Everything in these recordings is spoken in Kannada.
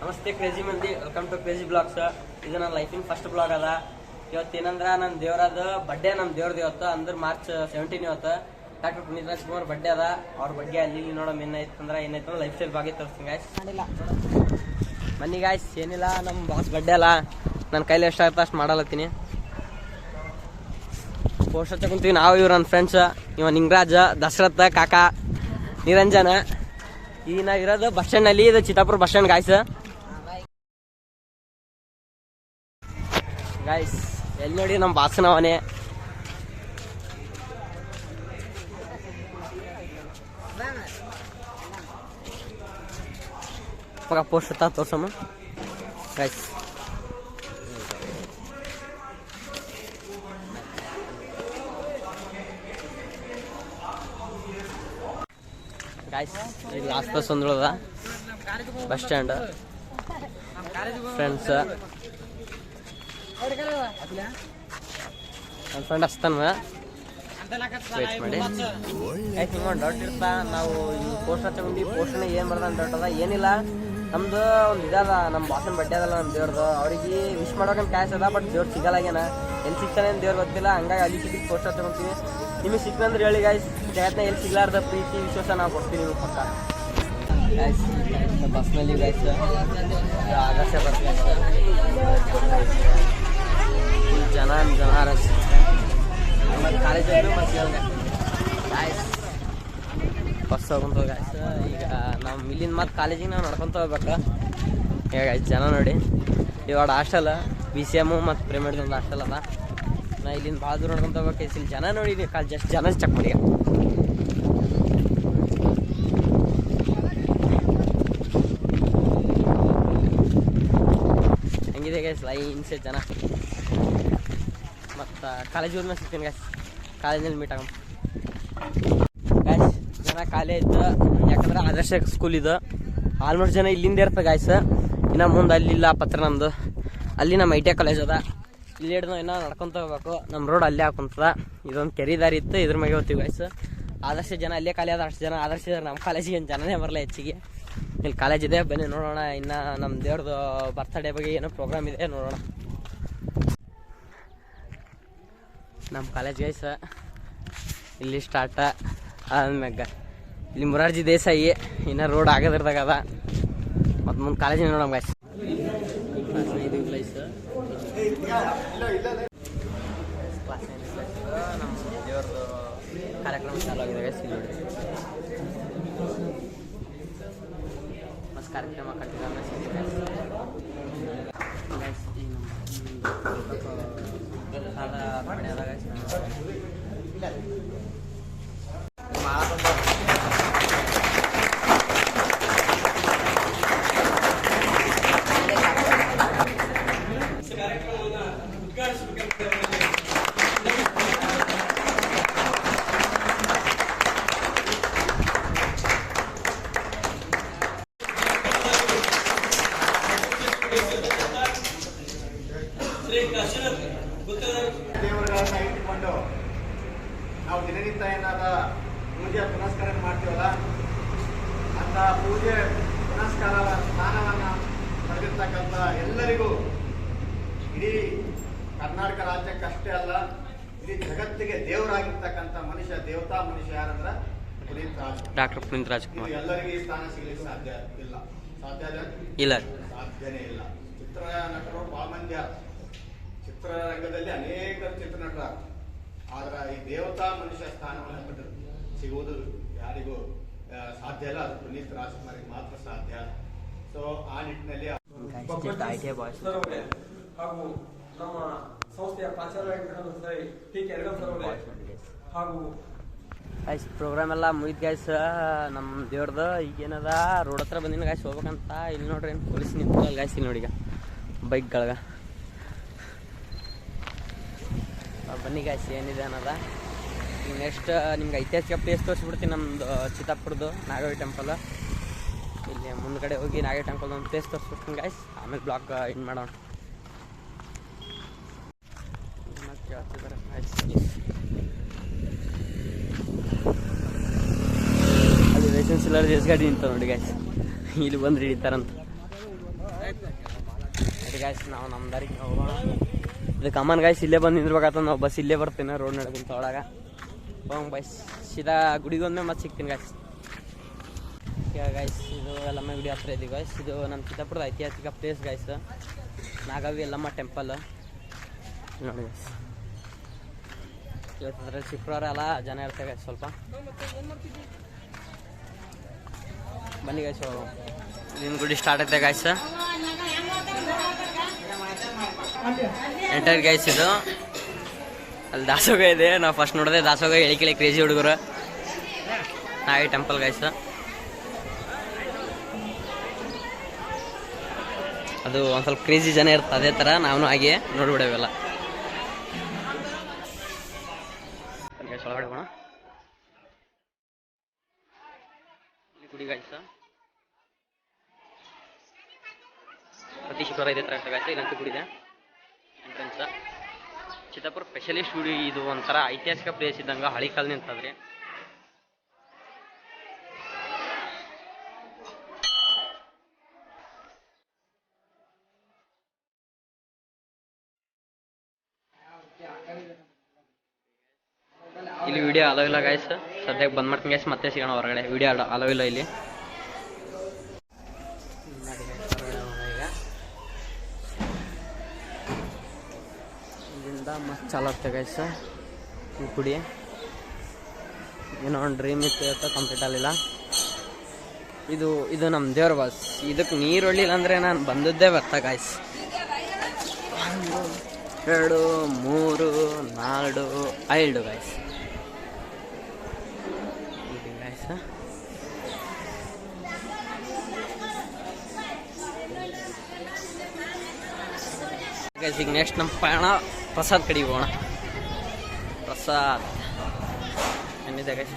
ನಮಸ್ತೆ ಕ್ರೇಜಿ ಮಂದಿ, ವೆಲ್ಕಮ್ ಟು ಕ್ರೇಜಿ ಬ್ಲಾಗ್ಸ್. ಇದು ನನ್ನ ಲೈಫಿನ ಫಸ್ಟ್ ಬ್ಲಾಗ್ ಅದ. ಇವತ್ತು ಏನಂದ್ರ ನನ್ನ ದೇವರದ ಬಡ್ಡೆ, ನಮ್ಮ ದೇವ್ರದ್ದು ಇವತ್ತು ಅಂದ್ರೆ ಮಾರ್ಚ್ 17 ಇವತ್ತು ಡಾಕ್ಟರ್ ಪುನೀತ್ ರಾಜ್ಕುಮಾರ್ ಬಡ್ಡೆ ಅದ. ಅವ್ರ ಬಗ್ಗೆ ಅಲ್ಲಿ ನೋಡಮ್ ಏನಾಯ್ತಂದ್ರೆ ಲೈಫ್ ಸ್ಟೈಲ್ ಬಗ್ಗೆ ತೋರಿಸ್ತೀನಿ ಗಾಯ್ಸ್. ಬನ್ನಿ ಗಾಯ್ಸ್, ಏನಿಲ್ಲ, ನಮ್ಮ ಬಾಸ್ ಬಡ್ಡೆ ಅಲ್ಲ, ನನ್ನ ಕೈಲಿ ಎಷ್ಟಾಗುತ್ತೆ ಅಷ್ಟು ಮಾಡಲತ್ತೀನಿ. ಪೋಸ್ಟ್ ಹಚ್ಚ ಕುಂತೀವಿ ನಾವು, ಇವ್ರು ನನ್ನ ಫ್ರೆಂಡ್ಸ್. ಇವ ನಿಂಗರಾಜ, ದಶರಥ, ಕಾಕ, ನಿರಂಜನ. ಈಗ ನಾವಿರೋದು ಬಸ್ ಸ್ಟ್ಯಾಂಡ್ ಅಲ್ಲಿ, ಇದು Chittapur bus stand guys. Guys ಎಲ್ಲಿ ನೋಡಿ ನಮ್ಮ ಬಾಸನ ಅವನೇ. ಮಗ ಪೋಸ್ಟ್ ಹತ್ತ ತೋರ್ಸಮ್ಮ ಗಾಯ್ಸ್. ಗಾಯ್ಸ್ ಈಗ ಲಾಸ್ಟ್ ಬಸ್ ಒಂದ್ರದ ಬಸ್ ಸ್ಟ್ಯಾಂಡ್. ಫ್ರೆಂಡ್ಸ್ ನನ್ನ ಫ್ರೆಂಡ್ ಹಚ್ತಾನ, ವೇಟ್ ಮಾಡಿ. ಆಯ್ತು, ನಿಮ್ಗೊಂದು ಡೌಟ್ ಇರ್ತಾ, ನಾವು ಈ ಪೋಸ್ಟ್ ಹಚ್ಕೊಂಡಿ ಪೋಸ್ಟ್ನ ಏನು ಬರ್ದ ಅಂತ ಡೌಟ್ ಅದ. ಏನಿಲ್ಲ, ನಮ್ದು ಒಂದು ಇದದ, ನಮ್ಮ ಬಾಸನ ಬಡ್ಡೆ ಅದಲ್ಲ ನಮ್ಮ ದೇವ್ರದ್ದು. ಅವ್ರಿಗೆ ವಿಶ್ ಮಾಡೋಕಂತ ಕ್ಯಾಶ್ ಅದ, ಬಟ್ ದೇವ್ರು ಸಿಗಲ್ಲಾಗೇನ, ಎಲ್ಲಿ ಸಿಗ್ತಾನೆ ಅಂತ ದೇವ್ರು ಗೊತ್ತಿಲ್ಲ. ಹಂಗಾಗಿ ಅಲ್ಲಿ ಸಿಕ್ಕಿ ಪೋಸ್ಟ್ ಹಚ್ಕೊಂತೀವಿ. ನಿಮಗೆ ಸಿಕ್ಕಂದ್ರೆ ಹೇಳಿ ಗಾಯ್ಸ್, ಜಗತ್ತಿನ ಎಲ್ಲಿ ಸಿಗ್ಲಾರ್ದ ಪ್ರೀತಿ ವಿಶ್ವಾಸ ನಾವು ಕೊಡ್ತೀವಿ ನಿಮಗೆ ಪಕ್ಕ. ಗಾಯ್ಸ್ ಬಸ್ನಲ್ಲಿ ಗಾಯ್ಸ್ ಆಗಸ ಬರ್ತೀವಿ, ಜನ ಕಾಲೇಜಲ್ಲಿ ಮತ್ತೆ ಗಾಯ್ಸ್ ಬಸ್ ಹೋಗ್ಕೊಂತ ಗಾಯ್ಸ್. ಈಗ ನಾವು ಇಲ್ಲಿಂದ ಮತ್ತೆ ಕಾಲೇಜಿಗೆ ನಾವು ನಡ್ಕೊತ ಹೋಗ್ಬೇಕು. ಈಗ ಜನ ನೋಡಿ, ಇವಾಗ ಹಾಸ್ಟೆಲ್ BCM ಮತ್ತು ಪ್ರೇಮಿಡ್ ಒಂದು ಹಾಸ್ಟೆಲ್ ಅದ. ನಾ ಇಲ್ಲಿಂದ ಭಾಳ ದೂರ ನೋಡ್ಕೊಂತ ಹೋಗ್ಬೇಕು. ಇಲ್ಲಿ ಜನ ನೋಡಿ, ಜಸ್ಟ್ ಜನ ಚೆಕ್ ಮಾಡಿ. ಹೆಂಗಿದೆ ಗೈಸ್ ಲೈನ್ಸೆ ಜನ. ಮತ್ತು ಕಾಲೇಜ್ ಹೋದ್ಮೇಲೆ ಸಿಗ್ತೀನಿ ಗಾಯ್ಸ್, ಕಾಲೇಜಲ್ಲಿ ಮೀಟ್ ಆಗೋಣ ಗಾಯ್ಸ್. ಜನ ಕಾಲೇಜ್ ಯಾಕಂದ್ರೆ ಆದರ್ಶ ಸ್ಕೂಲ್ ಇದು, ಆಲ್ಮೋಸ್ಟ್ ಜನ ಇಲ್ಲಿಂದ ಇರ್ತದೆ ಗಾಯ್ಸ್. ಇನ್ನು ಮುಂದೆ ಅಲ್ಲಿಲ್ಲ ಪತ್ರ ನಮ್ಮದು, ಅಲ್ಲಿ ನಮ್ಮ ITI ಕಾಲೇಜ್ ಅದ. ಇಲ್ಲಿ ಹಿಡ್ದು ಇನ್ನೂ ನಡ್ಕೊತ ಹೋಗ್ಬೇಕು. ನಮ್ಮ ರೋಡ್ ಅಲ್ಲೇ ಹಾಕುಂತದ. ಇದೊಂದು ಕೆರಿದಾರಿ ಇತ್ತು, ಇದ್ರ ಮ್ಯಾಗೆ ಹೋಗ್ತೀವಿ ಗಾಯ್ಸ್. ಆದರ್ಶ ಜನ ಅಲ್ಲೇ ಖಾಲಿ ಆದ, ಅಷ್ಟು ಜನ ಆದರ್ಶ ನಮ್ಮ ಕಾಲೇಜಿಗೆ ಏನು ಜನನೇ ಬರಲ್ಲ ಹೆಚ್ಚಿಗೆ. ಇಲ್ಲಿ ಕಾಲೇಜ್ ಇದೆ, ಬನ್ನಿ ನೋಡೋಣ. ಇನ್ನು ನಮ್ಮ ದೇವ್ರದ್ದು ಬರ್ತ್ಡೇ ಬಗ್ಗೆ ಏನೋ ಪ್ರೋಗ್ರಾಮ್ ಇದೆ, ನೋಡೋಣ. ನಮ್ಮ ಕಾಲೇಜ್ ಗೈಸ್ ಇಲ್ಲಿ ಸ್ಟಾರ್ಟ ಆದ್ಮ್ಯಾಗ ಇಲ್ಲಿ ಮೊರಾರ್ಜಿ ದೇಸಾಯಿ ಇನ್ನು ರೋಡ್ ಆಗದಿರ್ದಾಗ ಅದ. ಮತ್ತು ಮುಂದೆ ಕಾಲೇಜಿನ ನೋಡೋಣ ಗೈಸ್. ಇದು ಪ್ಲೇಸ್ ನಮ್ಮ ದೇವ್ರದ್ದು ಕಾರ್ಯಕ್ರಮ ಚಾಲು ಆಗಿದೆ ಗೈಸ್. ಇಲ್ಲಿ ನೋಡಿ ಮಸ್ತ್ ಕಾರ್ಯಕ್ರಮ ಕಟ್ಟಿದ ದೇವರುಗಳನ್ನ ಇಟ್ಟುಕೊಂಡು ನಾವು ದಿನನಿತ್ಯ ಏನಾದ ಪೂಜೆ ಪುನಸ್ಕಾರ ಮಾಡ್ತೀವಲ್ಲ, ಅಂತ ಪೂಜೆ ಪುನಸ್ಕಾರ ಸ್ಥಾನವನ್ನ ಪಡೆದಿರ್ತಕ್ಕಂಥ ಎಲ್ಲರಿಗೂ, ಇಡೀ ಕರ್ನಾಟಕ ರಾಜ್ಯಕ್ಕಷ್ಟೇ ಅಲ್ಲ, ಇಡೀ ಜಗತ್ತಿಗೆ ದೇವರಾಗಿರ್ತಕ್ಕಂಥ ಮನುಷ್ಯ, ದೇವತಾ ಮನುಷ್ಯ ಯಾರಂದ್ರೆ ಡಾಕ್ಟರ್ ಪುನೀತ್ ರಾಜ್ಕುಮಾರ್. ಎಲ್ಲರಿಗೂ ಈ ಸ್ಥಾನ ಸಿಗಲಿಕ್ಕೆ ಸಾಧ್ಯ ಇಲ್ಲ, ಸಾಧ್ಯನೇ ಇಲ್ಲ. ಚಿತ್ರ ನಟರು ಬಹಳ ಮಂದಿ, ಚಿತ್ರರಂಗದಲ್ಲಿ ಅನೇಕ ಚಿತ್ರನಟರ, ಆದ್ರೆ ಈ ದೇವತಾ ಮನುಷ್ಯ ಸ್ಥಾನವನ್ನು ಸಿಗುವುದು ಯಾರಿಗೂ ಸಾಧ್ಯ ಇಲ್ಲ. ಅದು ಪುನೀತ್ ರಾಜ್ಕುಮಾರಿಗೆ ಮಾತ್ರ ಸಾಧ್ಯ. ಸೊ ಆ ನಿಟ್ಟಿನಲ್ಲಿ ಹಾಗೂ ನಮ್ಮ ಸಂಸ್ಥೆಯ ಪ್ರಾಚಾರ್ಯರಾಗಿರ್ತಕ್ಕಂಥ ಹಾಗೂ ಪ್ರೋಗ್ರಾಮ್ ಎಲ್ಲ ಮುಗಿದ್ ಗಾಯ್ಸ್. ನಮ್ಮ ದೇವ್ರದ್ದು ಈಗೇನದ ರೋಡ್ ಹತ್ರ ಬಂದಿನ ಗಾಯ್ಸ್ ಹೋಗ್ಬೇಕಂತ. ಇಲ್ಲಿ ನೋಡ್ರಿ ಏನು ಪೊಲೀಸ್ ನಿಂತಲ್ಲ ಗಾಯ್ಸ್. ಇಲ್ಲಿ ನೋಡಿ ಈಗ ಬೈಕ್ಗಳ್ಗ ಬನ್ನಿ ಗಾಯ್ಸ್, ಏನಿದೆ ಅನ್ನೋದ. ಈಗ ನೆಕ್ಸ್ಟ್ ನಿಮ್ಗೆ ಐತಿಹಾಸಿಕ ಪ್ಲೇಸ್ ತೋರಿಸ್ಬಿಡ್ತೀನಿ. ನಮ್ಮದು ಚಿತ್ತಾಪುರದ್ದು ನಾಗವಿ ಟೆಂಪಲ್. ಇಲ್ಲಿ ಮುಂದ್ಗಡೆ ಹೋಗಿ ನಾಗವಿ ಟೆಂಪಲ್ ಒಂದು ಪ್ಲೇಸ್ ತೋರಿಸ್ಬಿಡ್ತೀನಿ ಗಾಯ್ಸ್. ಆಮೇಲೆ ಬ್ಲಾಗ್ ಇನ್ ಮಾಡೋಣ. ಕೇಳ್ತಿದ್ದಾರೆ ಅಲ್ಲಿ ಲೈಸೆನ್ಸ್ ಇಲ್ಲಾರ್ದು ಎಸ್ ಗಾಡಿ ನಿಂತ ನೋಡಿ ಗಾಯ್ಸ್. ಇಲ್ಲಿ ಬಂದು ಹಿಡಿತಾರಂತ. ನಡೀರಿ ಗಾಯ್ಸ್, ನಾವು ನಮ್ಮ ದಾರಿಗೆ ಹೋಗೋಣ. ಇದು ಕಾಮನ್ ಗಾಯ್ಸ್, ಇಲ್ಲೇ ಬಂದು ನಿಂದಿರ್ಬೇಕಾಗ್ತದೆ. ನಾವು ಬಸ್ ಇಲ್ಲೇ ಬರ್ತೀನಿ ರೋಡ್ ನಡ್ಕೊಂತ ಒಳಗೆ ಹೋಗಂಗೆ ಬಸ್ ಸೀದಾ ಗುಡಿಗೊಂದೇ ಮತ್ತೆ ಸಿಗ್ತೀನಿ ಗಾಯ್ಸ್. ಗಾಯ್ಸ್ ಇದು ಎಲ್ಲಮ್ಮ ಗುಡಿ ಹತ್ರ ಇದ್ದೀವಿ ಗಾಯ್ಸ್. ಇದು ನಮ್ಮ ಚಿತ್ತಾಪುರದ ಐತಿಹಾಸಿಕ ಪ್ಲೇಸ್ ಗಾಯ್ಸ್, ನಾಗವಿ ಎಲ್ಲಮ್ಮ ಟೆಂಪಲ್ ನೋಡಿ ಗಾಯ್ಸ್. ಇವತ್ತು ಅದ್ರಲ್ಲಿ ಶುಕ್ರವಾರ ಎಲ್ಲ ಜನ ಇರ್ತಾರೆ ಗಾಯ್ಸ್ ಸ್ವಲ್ಪ. ಬನ್ನಿ ಗಾಯ್ಸ್ ಹೋಗೋಣ. ಇಲ್ಲಿನ ಗುಡಿ ಸ್ಟಾರ್ಟ್ ಐತೆ ಗಾಯ್ಸ್. ಎಂಟರ್ ಗಾಯ್ಸ್ ಇದು. ಅಲ್ಲಿ ದಾಸೋಗ ಇದೆ, ನಾವು ಫಸ್ಟ್ ನೋಡಿದೆ ದಾಸೋಗ ಎಳಿಕೆಳಿ ಕ್ರೇಜಿ ಹುಡುಗರು. ನಾವೇ ಟೆಂಪಲ್ ಗಾಯ್ಸ್. ಅದು ಒಂದು ಸ್ವಲ್ಪ ಕ್ರೇಜಿ ಜನ ಇರ್ತದೆ, ಅದೇ ಥರ ನಾವು ಹಾಗೆ ನೋಡ್ಬಿಡವೆಲ್ಲ. ಒಳಗಡೆ ಹೋಗೋಣ. ಇಲ್ಲಿ ಗುಡಿ ಗಾಯ್ಸ, ಪ್ರತಿ ಶುಕ್ರವಾರ ಇದೆ ಥರ ಗಾಯ್ಸ. ಇಲ್ಲಂತೂ ಗುಡಿ ಇದೆ ಎಂಟ್ರೆನ್ಸ್. ಚಿತ್ತಾಪುರ ಸ್ಪೆಷಲಿಸ್ಟ್ ಗುಡಿ ಇದು, ಒಂಥರ ಐತಿಹಾಸಿಕ ಪ್ಲೇಸ್ ಇದ್ದಂಗೆ, ಹಳಿ ಕಾಲ ನಿಂತದ್ರಿ. ಇಲ್ಲಿ ವಿಡಿಯೋ ಅಲೋ ಇಲ್ಲ ಗಾಯ್ಸ್, ಸದ್ಯಕ್ಕೆ ಬಂದ್ ಮಾಡ್ತೀನಿ ಗಾಯ್ಸ್. ಮತ್ತೆ ಸಿಗೋಣ ಹೊರಗಡೆ. ವಿಡಿಯೋ ಅಲೋ ಇಲ್ಲ ಇಲ್ಲಿ. ಇಲ್ಲಿಂದ ಮಸ್ತ್ ಚಾಲು ಆಗ್ತದೆ ಗಾಯ್ಸ್ ಈ ಗುಡಿ. ಏನೋ ಒಂದು ಡ್ರೀಮ್ ಇತ್ತು, ಕಂಪ್ಲೀಟ್ ಆಗಲಿಲ್ಲ. ಇದು ನಮ್ಮ ದೇವ್ರ ಬಸ್. ಇದಕ್ಕೆ ನೀರು ಹೊಳ್ಳಿಲ್ಲ ಅಂದರೆ ನಾನು ಬಂದದ್ದೇ ಬರ್ತಾ ಗಾಯ್ಸ್. 1 2 3 4 5 ಗಾಯ್ಸ್. ಈಗ ನೆಕ್ಸ್ಟ್ ನಮ್ಮ ಪಯಣ ಪ್ರಸಾದ್ ಕಡೆಗೆ ಹೋಗೋಣ. ಪ್ರಸಾದ್ ಏನಿದೆ ಗಾಯ್ಸ್,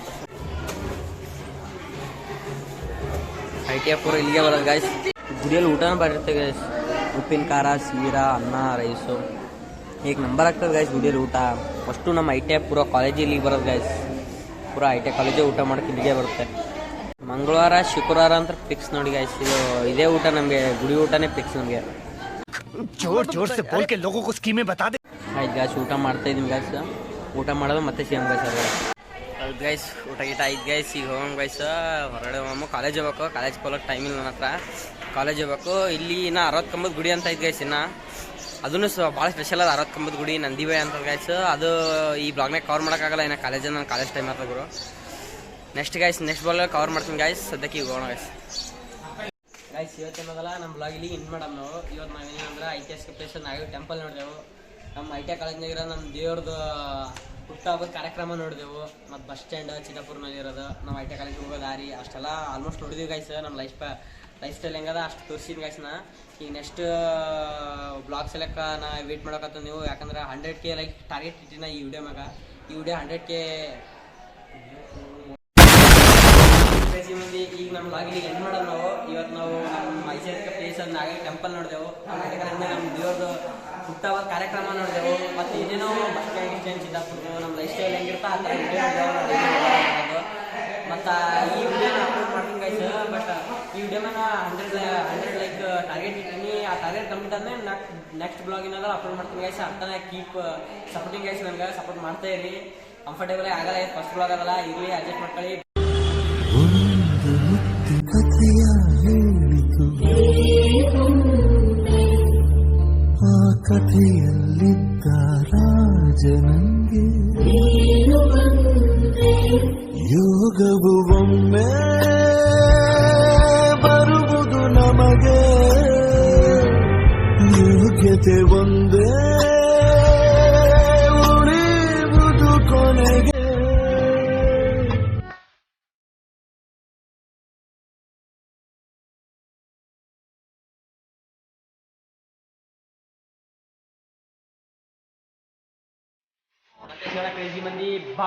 ITF ಇಲ್ಲಿಗೆ ಬರೋದು ಗಾಯ್ಸ್. ಗುಡಿಯಲ್ಲಿ ಊಟನೂ ಬರುತ್ತೆ ಗಾಯ್ಸ್. ಉಪ್ಪಿನ ಖಾರ, ಸೀರಾ, ಅನ್ನ, ರೈಸು ಈಗ ನಂಬರ್ ಆಗ್ತದೆ ಗಾಯ್ಸ್ ಗುಡಿಯಲ್ಲಿ ಊಟ. ಫಸ್ಟು ನಮ್ಮ ITF ಕಾಲೇಜ್ ಇಲ್ಲಿಗೆ ಬರೋದು ಗಾಯ್ಸ್. ಪೂರಾ ITF ಕಾಲೇಜೇ ಊಟ ಮಾಡೋಕ್ಕೆ ಇಲ್ಲಿಗೆ ಬರುತ್ತೆ. ಮಂಗಳವಾರ ಶುಕ್ರವಾರ ಅಂತ ಫಿಕ್ಸ್ ನೋಡಿ ಗಾಯ್ಸ್. ಇದೇ ಊಟ ನಮಗೆ, ಗುಡಿ ಊಟನೇ ಫಿಕ್ಸ್ ನಮಗೆ. जोर जोर से बोल के लोगों को स्कीमें बता दे. ಆಯ್ತು ಗಾಯ್ಸ್, ಊಟ ಮಾಡ್ತಾ ಇದೀನಿ ಗಾಯ್ಸ್. ಊಟ ಮಾಡೋದು ಮತ್ತೆ ಸೇಮ್ ಗಾಯ್ಸ್. ಹೌದು ಗಾಯ್ಸ್, ಊಟ ಗೀಟ ಆಯ್ತು ಗಾಯ್ಸ್. ಈಗ ಹೋಗೋಣ ಗಾಯ್ಸ್ ಹೊರಗಡೆ. ಹೋಗಮ್ಮ ಕಾಲೇಜ್ ಹೋಗ್ಬೇಕು. ಕಾಲೇಜ್ ಹೋಗೋಕ್ಕೆ ಟೈಮ್ ಇಲ್ಲ ನನ್ನ ಹತ್ರ. ಕಾಲೇಜ್ ಹೋಗ್ಬೇಕು. ಇಲ್ಲಿ ಇನ್ನು 60 ಕಂಬದ ಗುಡಿ ಅಂತ ಐತೆ ಗಾಯ್ಸ್. ಇನ್ನು ಅದನ್ನು ಭಾಳ ಸ್ಪೆಷಲ್ ಅದ 60 ಕಂಬದ ಗುಡಿ, ನಂದಿಬಾಯಿ ಅಂತ ಗಾಯ್ಸ್. ಅದು ಈ ಬ್ಲಾಗ್ನಾಗ ಕವರ್ ಮಾಡೋಕ್ಕಾಗಲ್ಲ ಇನ್ನು. ನನ್ನ ಕಾಲೇಜ್ ಟೈಮ್ ಆಗ್ತದೆ ಗುರು. ನೆಕ್ಸ್ಟ್ ಬ್ಲಾಗ್ ಕವರ್ ಮಾಡ್ತೀನಿ ಗಾಯ್ಸ್. ಸದ್ಯಕ್ಕೆ ಈಗ ಹೋಗೋಣ ಗಾಯ್ಸ್. ಇವತ್ತೇನದಲ್ಲ ನಮ್ಮ ಬ್ಲಾಗ್ ಇಲ್ಲಿ ಎಂಡ್ ಮಾಡಮ್ ನಾವು. ಇವತ್ತು ನಾವೇನಂದ್ರೆ ಐತಿಹಾಸಿಕ ಪ್ಲೇಸ್ ನಾವೇ ಟೆಂಪಲ್ ನೋಡಿದೆವು. ನಮ್ಮ ITF ಕಾಲೇಜ್ನಾಗಿರೋ ನಮ್ಮ ದೇವ್ರದ್ದು ಹುಟ್ಟುಹಬ್ಬದ ಕಾರ್ಯಕ್ರಮ ನೋಡಿದೆವು. ಮತ್ತು ಬಸ್ ಸ್ಟ್ಯಾಂಡ್ ಚಿತ್ತಾಪುರ್ನಲ್ಲಿ ಇರೋದು, ನಮ್ಮ ITF ಕಾಲೇಜ್ ಹೋಗೋ ದಾರಿ ಅಷ್ಟೆಲ್ಲ ಆಲ್ಮೋಸ್ಟ್ ನೋಡಿದೀವಿ ಗಾಯ್ಸ್. ನಮ್ಮ ಲೈಫ್ ಸ್ಟೈಲ್ ಹೆಂಗದ ಅಷ್ಟು ತೋರಿಸಿದ ಗಾಯ್ಸ್ನ. ಈಗ ನೆಕ್ಸ್ಟ್ ಬ್ಲಾಗ್ ಸೆಲೆಕ್ಕ ನಾ ವೇಟ್ ಮಾಡೋಕತ್ತ ನೀವು. ಯಾಕಂದ್ರೆ 100K ಲೈಕ್ ಟಾರ್ಗೆಟ್ ಇಟ್ಟಿನ ಈ ವಿಡಿಯೋ ಮ್ಯಾಗ. ಈ ವಿಡಿಯೋ 100K ಮಂದಿ. ಈಗ ನಮ್ಮ ಬ್ಲಾಗ್ ಎಂಡ್ ಮಾಡೋದು ನಾವು. ಇವತ್ತು ನಾವು ನಮ್ಮ ಐತಿಹಾಸಿಕ ಪ್ಲೇಸ್ ನಾಗೇ ಟೆಂಪಲ್ ನೋಡಿದೆವು. ನಮ್ಮ ದೇವ್ರದ್ದು ಹುಟ್ಟುಹಬ್ಬದ ಕಾರ್ಯಕ್ರಮ ನೋಡಿದೆವು. ಮತ್ತು ಇದೇನೋ ಬಸ್ ಸ್ಟ್ಯಾಂಡ್ ಚಿತ್ತಾಪುರದ್ದು ನಮ್ಮ ಲೈಫ್ ಸ್ಟೈಲ್ ಹೆಂಗಿರ್ತಾ ಆ ಥರ ವಿಡಿಯೋ ನೋಡಿದೆವು. ಮತ್ತು ಈ ವಿಡಿಯೋನ ಅಪ್ಲೋಡ್ ಮಾಡ್ತೀನಿ ಗೈಸ್. ಬಟ್ ಈ ವಿಡಿಯೋ ಮೇಲೆ 100 ಲೈಕ್ ಟಾರ್ಗೆಟ್ ಇಟ್ಟಿನಿ. ಆ ಟಾರ್ಗೆಟ್ ಕಂಪ್ಲೀಟ್ ಆದ್ಮೇಲೆ ನೆಕ್ಸ್ಟ್ ಬ್ಲಾಗಿನಾಗ ಅಪ್ಲೋಡ್ ಮಾಡ್ತೀನಿ ಗೈಸ್. ಅರ್ಥನೇ ಕೀಪ್ ಸಪೋರ್ಟಿಂಗ್ ಗೈಸ್. ನನಗೆ ಸಪೋರ್ಟ್ ಮಾಡ್ತಾ ಇರಿ. ಕಂಫರ್ಟೇಬಲ್ ಆಗಲ್ಲ, ಫಸ್ಟ್ ಬ್ಲಾಗ್ ಅದಲ್ಲ, ಇರಲಿ ಅಡ್ಜಸ್ಟ್ ಮಾಡ್ಕೊಳ್ಳಿ. ಆ ಕಥೆಯಲ್ಲಿದ್ದ ರಾಜನಂಗೆ ಯೋಗವು ಒಮ್ಮೆ ಬರುವುದು ನಮಗೆ, ಯೋಗ್ಯತೆ ಒಂದೇ ಉಳಿಯುವುದು ಕೊನೆಗೆ. ಕ್ರೇಜಿ ಮಂದಿ